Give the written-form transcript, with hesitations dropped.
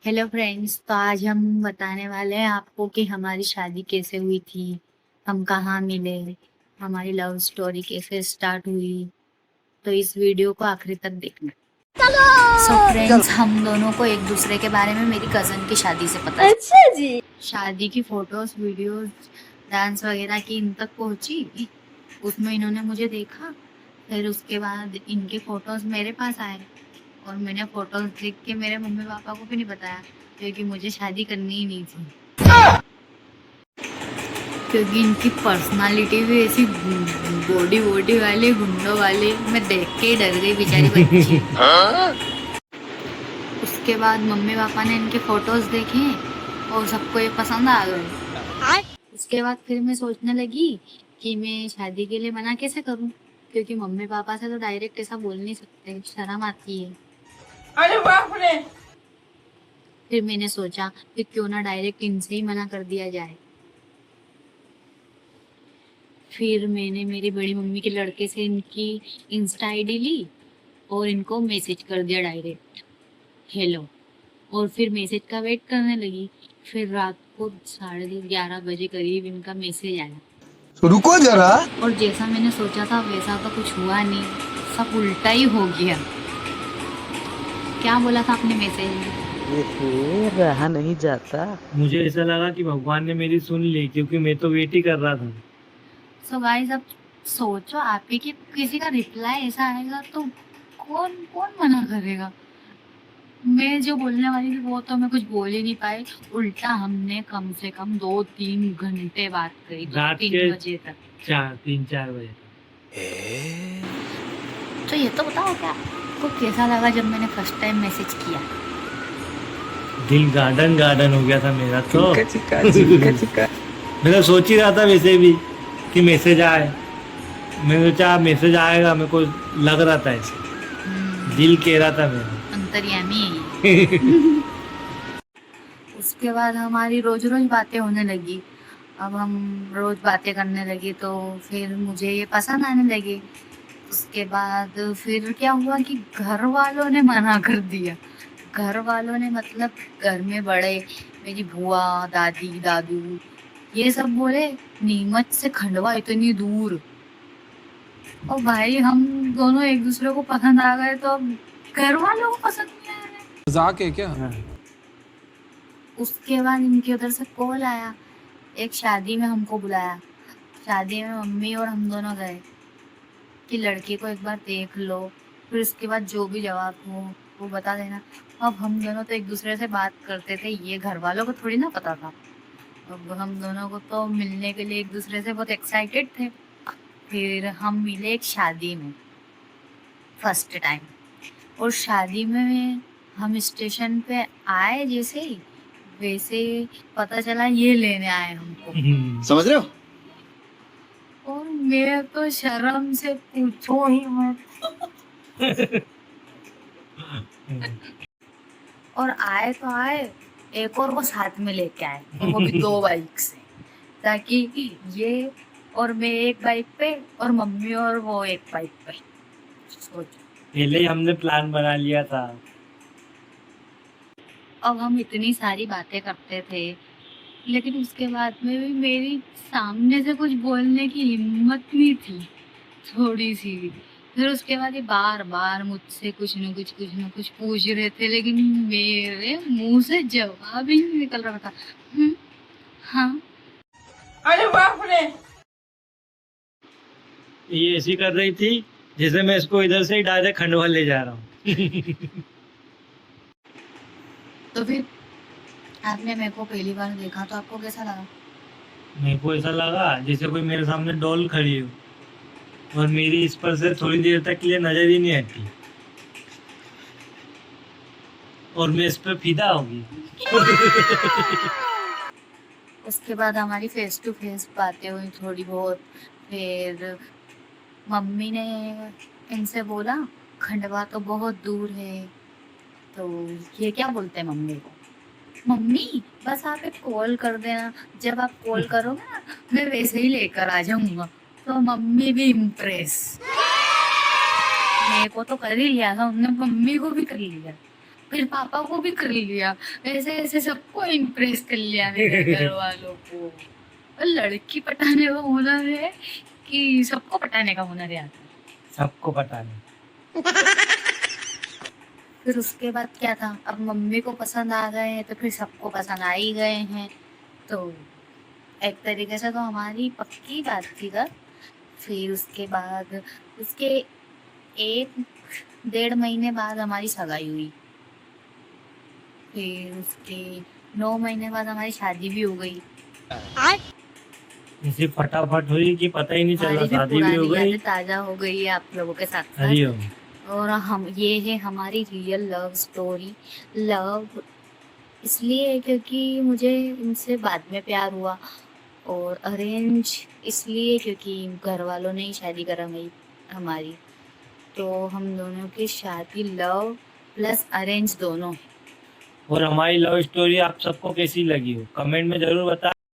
Hello friends, तो आज हम बताने वाले हैं आपको कि हमारी शादी कैसे हुई थी, हम कहाँ मिले, हमारी लव स्टोरी कैसे स्टार्ट हुई। तो इस वीडियो को आखिरी तक देखना। सो फ्रेंड्स, हम दोनों को एक दूसरे के बारे में मेरी कजन की शादी से पता चला। अच्छा जी। शादी की फोटोज, वीडियोस, डांस वगैरह की इन तक पहुंची। उसमें इन्होंने मुझे देखा, फिर उसके बाद इनके फोटोज मेरे पास आए और मैंने फोटोज देख के मेरे मम्मी पापा को भी नहीं बताया, क्योंकि मुझे शादी करनी ही नहीं थी। क्योंकि इनकी पर्सनालिटी भी ऐसी बॉडी बॉडी वाले गुंडों वाले, मैं देख के ही डर गई बेचारी बच्ची। उसके बाद मम्मी पापा ने इनके फोटोज देखे और सबको ये पसंद आ गए। उसके बाद फिर मैं सोचने लगी कि मैं शादी के लिए मना कैसे करूं, क्योंकि मम्मी पापा से तो डायरेक्ट ऐसा बोल नहीं सकते, शर्म आती है। अरे बाप रे। फिर मैंने सोचा कि क्यों ना डायरेक्ट इनसे ही मना कर दिया जाए। फिर मैंने मेरी बड़ी मम्मी के लड़के से इनकी इंस्टा आईडी ली और इनको मैसेज कर दिया डायरेक्ट, हेलो। और फिर मैसेज का वेट करने लगी। फिर रात को 11:30 बजे करीब इनका मैसेज आया। रुको जरा। और जैसा मैंने सोचा था वैसा तो कुछ हुआ नहीं, सब उल्टा ही हो गया। क्या बोला था आपने मैसेज में? ये रहा नहीं जाता। मुझे ऐसा लगा कि भगवान ने मेरी सुन ली, क्योंकि मैं तो वेट ही कर रहा था। सो गाइस, अब सोचो आप ही कि किसी का रिप्लाई ऐसा आएगा तो कौन कौन मना करेगा। मैं जो बोलने वाली थी वो तो मैं कुछ बोल ही नहीं पाई, उल्टा हमने कम से कम 2-3 घंटे बात करी, रात 3 के बजे तक। 3-4 बजे तक। तो ये तो बताओ क्या आपको कैसा लगा जब मैंने फर्स्ट टाइम मैसेज किया? दिल गार्डन गार्डन हो गया था मेरा तो। चिका मैं तो सोच ही रहा था वैसे भी कि मैसेज आए। मैंने सोचा मैसेज आएगा, मेरे को लग रहा था ऐसे, दिल कह रहा था मेरा। अंतर्यामी है ये। उसके बाद हमारी रोज रोज बातें होने लगी। अब हम रोज बातें करने लगे तो फिर मुझे ये पसंद आने लगे। उसके बाद फिर क्या हुआ कि घर वालों ने मना कर दिया। घर वालों ने मतलब घर में बड़े, मेरी बुआ, दादी, दादू, ये सब बोले नीमच से खंडवा इतनी दूर। और भाई हम दोनों एक दूसरे को पसंद आ गए तो अब घर वालों को पसंद नहीं आ रहे। मजाक है क्या? उसके बाद इनके उधर से कॉल आया, एक शादी में हमको बुलाया। शादी में मम्मी और हम दोनों गए कि लड़की को एक बार देख लो, फिर उसके बाद जो भी जवाब हो वो बता देना। अब हम दोनों तो एक दूसरे से बात करते थे, ये घर वालों को थोड़ी ना पता था। अब हम दोनों को तो मिलने के लिए एक दूसरे से बहुत एक्साइटेड थे। फिर हम मिले एक शादी में फर्स्ट टाइम। और शादी में हम स्टेशन पे आए जैसे ही, वैसे पता चला ये लेने आए हमको। समझ रहे हो? और मैं तो शर्म से पूछो ही मत। और आए तो आए, एक और वो साथ में लेके आए, और वो भी 2 बाइक से, ताकि ये और मैं एक बाइक पे और मम्मी और वो एक बाइक पे। सोचो, पहले ही हमने प्लान बना लिया था। अब हम इतनी सारी बातें करते थे, लेकिन उसके बाद में भी मेरी सामने से कुछ बोलने की हिम्मत नहीं थी, थोड़ी सी भी। फिर उसके बाद ये बार बार मुझसे कुछ न कुछ पूछ रहे थे, लेकिन मेरे मुंह से जवाब ही नहीं निकल रहा था। हाँ। अरे बाप रे। ये ऐसी कर रही थी जैसे मैं इसको इधर से ही डायरेक्ट खंडवा ले जा रहा हूँ। तो फिर आपने मेरे को पहली बार देखा तो आपको कैसा लगा? मेरे को ऐसा लगा जैसे कोई मेरे सामने डॉल खड़ी हो और मेरी इस पर से थोड़ी देर तक के लिए नजर ही नहीं हटती, और मैं इस पर फिदा होगी। उसके बाद हमारी फेस टू फेस बातें हुई थोड़ी बहुत। फिर मम्मी ने इनसे बोला खंडवा तो बहुत दूर है। तो ये क्या बोलते हैं मम्मी को, मम्मी बस आप एक कॉल कर देना, जब आप कॉल करोगे ना मैं वैसे ही लेकर आ जाऊंगा। तो मम्मी भी इम्प्रेस, मेरे को तो कर ही लिया था, उन्होंने मम्मी को भी कर लिया। फिर पापा को भी कर लिया, ऐसे ऐसे सबको इम्प्रेस कर लिया मेरे घर वालों को। और लड़की पटाने का हुनर है कि सबको पटाने का हुनर है आता है। सबको पता नहीं। फिर उसके बाद क्या था, अब मम्मी को पसंद आ गए हैं तो फिर सबको पसंद आ ही गए हैं, तो एक तरीके से तो हमारी पक्की बात थी का। फिर उसके बाद उसके 1-1.5 महीने बाद हमारी सगाई हुई। फिर उसके 9 महीने बाद हमारी शादी भी हो गई। इसी फटाफट हुई कि पता ही नहीं चला, हमारी भी शादी भी हो पुरानी गई। यादें ताजा हो गई है आप लोगों के साथ साथ। हरिओम। और हम ये है हमारी रियल लव स्टोरी। लव इसलिए है क्योंकि मुझे इनसे बाद में प्यार हुआ, और अरेंज इसलिए क्योंकि घर वालों ने ही शादी कराई हमारी। तो हम दोनों की शादी लव प्लस अरेंज दोनों। और हमारी लव स्टोरी आप सबको कैसी लगी हो कमेंट में जरूर बता।